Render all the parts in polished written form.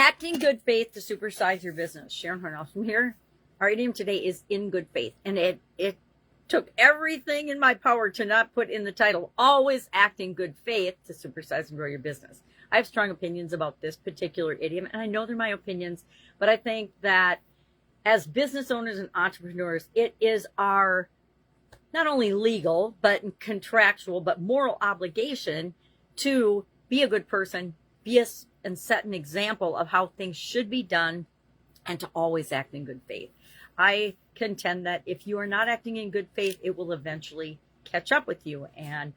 Act in good faith to supersize your business. Sharon Horne-Ellstrom here. Our idiom today is in good faith. And it took everything in my power to not put in the title, always act in good faith to supersize and grow your business. I have strong opinions about this particular idiom, and I know they're my opinions, but I think that as business owners and entrepreneurs, it is our not only legal, but contractual, but moral obligation to be a good person, and set an example of how things should be done, and to always act in good faith. I contend that if you are not acting in good faith, it will eventually catch up with you. And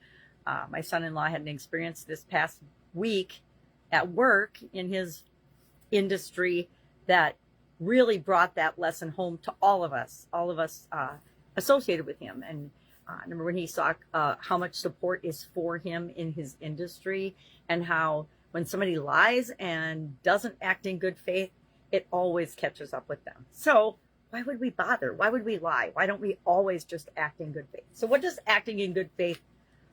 my son-in-law had an experience this past week at work in his industry that really brought that lesson home to all of us associated with him. And remember when he saw how much support is for him in his industry, and how when somebody lies and doesn't act in good faith, it always catches up with them. So why would we bother? Why would we lie? Why don't we always just act in good faith? So what does acting in good faith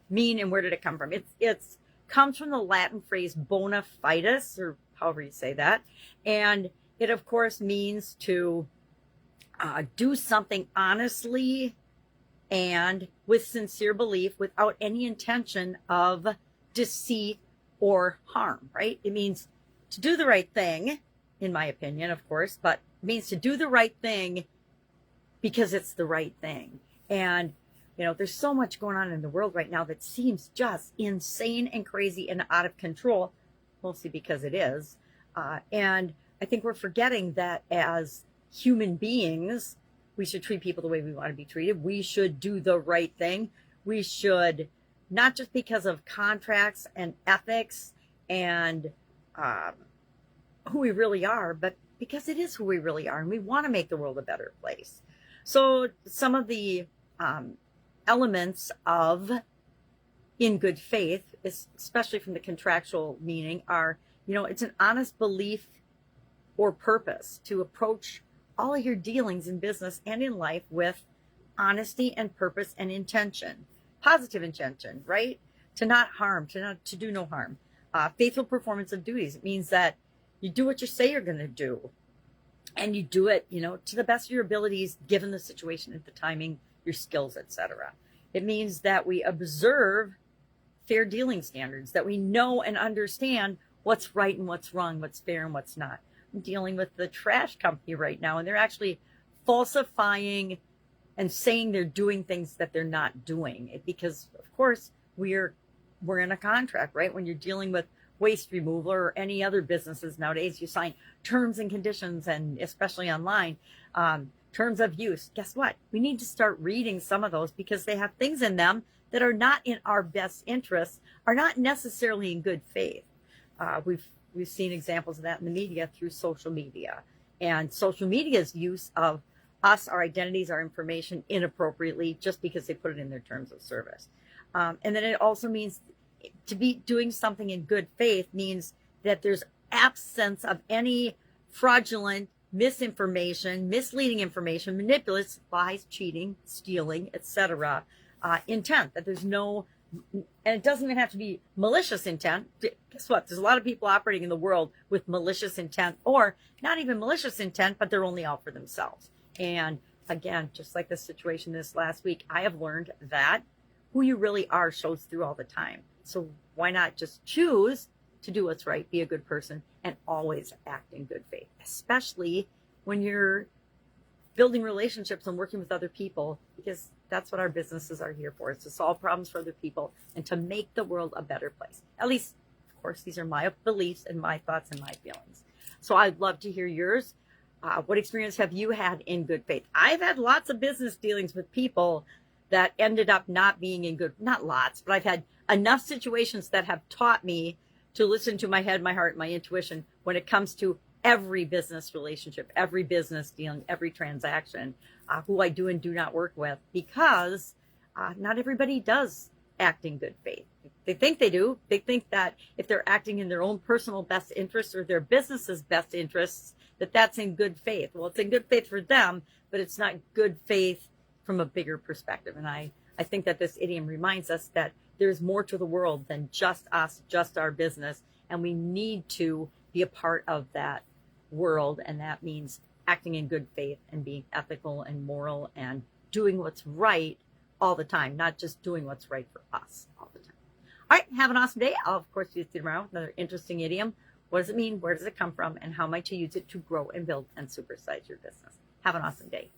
mean, and where did it come from? It's comes from the Latin phrase bona fides, or however you say that. And it, of course, means to do something honestly and with sincere belief, without any intention of deceit or harm, right? It means to do the right thing, in my opinion, of course, but it means to do the right thing because it's the right thing. And, there's so much going on in the world right now that seems just insane and crazy and out of control, mostly because it is. And I think we're forgetting that as human beings, we should treat people the way we want to be treated. We should do the right thing. We should, not just because of contracts and ethics and who we really are, but because it is who we really are, and we want to make the world a better place. So some of the elements of in good faith, especially from the contractual meaning, are, it's an honest belief or purpose to approach all of your dealings in business and in life with honesty and purpose and intention, positive intention, right? To not harm, to do no harm. Faithful performance of duties. It means that you do what you say you're going to do, and you do it, to the best of your abilities, given the situation and the timing, your skills, etc. It means that we observe fair dealing standards, that we know and understand what's right and what's wrong, what's fair and what's not. I'm dealing with the trash company right now, and they're actually falsifying and saying they're doing things that they're not doing, because of course we're in a contract, right? When you're dealing with waste removal or any other businesses nowadays, you sign terms and conditions, and especially online, terms of use. Guess what? We need to start reading some of those, because they have things in them that are not in our best interests, are not necessarily in good faith. We've seen examples of that in the media through social media, and social media's use of us, our identities, our information inappropriately, just because they put it in their terms of service. And then it also means to be doing something in good faith means that there's absence of any fraudulent, misinformation, misleading information, manipulative, lies, cheating, stealing, etc. Intent, that there's no, and it doesn't even have to be malicious intent. Guess what? There's a lot of people operating in the world with malicious intent, or not even malicious intent, but they're only out for themselves. And again, just like the situation this last week, I have learned that who you really are shows through all the time. So why not just choose to do what's right, be a good person, and always act in good faith, especially when you're building relationships and working with other people, because that's what our businesses are here for. It's to solve problems for other people and to make the world a better place. At least, of course, these are my beliefs and my thoughts and my feelings. So I'd love to hear yours. What experience have you had in good faith? I've had lots of business dealings with people that ended up not being in good, not lots, but I've had enough situations that have taught me to listen to my head, my heart, my intuition when it comes to every business relationship, every business dealing, every transaction, who I do and do not work with, because not everybody does act in good faith. They think they do. They think that if they're acting in their own personal best interests or their business's best interests, that's in good faith. Well, it's in good faith for them, but it's not good faith from a bigger perspective. And I think that this idiom reminds us that there's more to the world than just us, just our business. And we need to be a part of that world. And that means acting in good faith and being ethical and moral and doing what's right all the time, not just doing what's right for us all the time. All right, have an awesome day. I'll, of course, see you tomorrow with another interesting idiom. What does it mean? Where does it come from? And how might you use it to grow and build and supersize your business? Have an awesome day.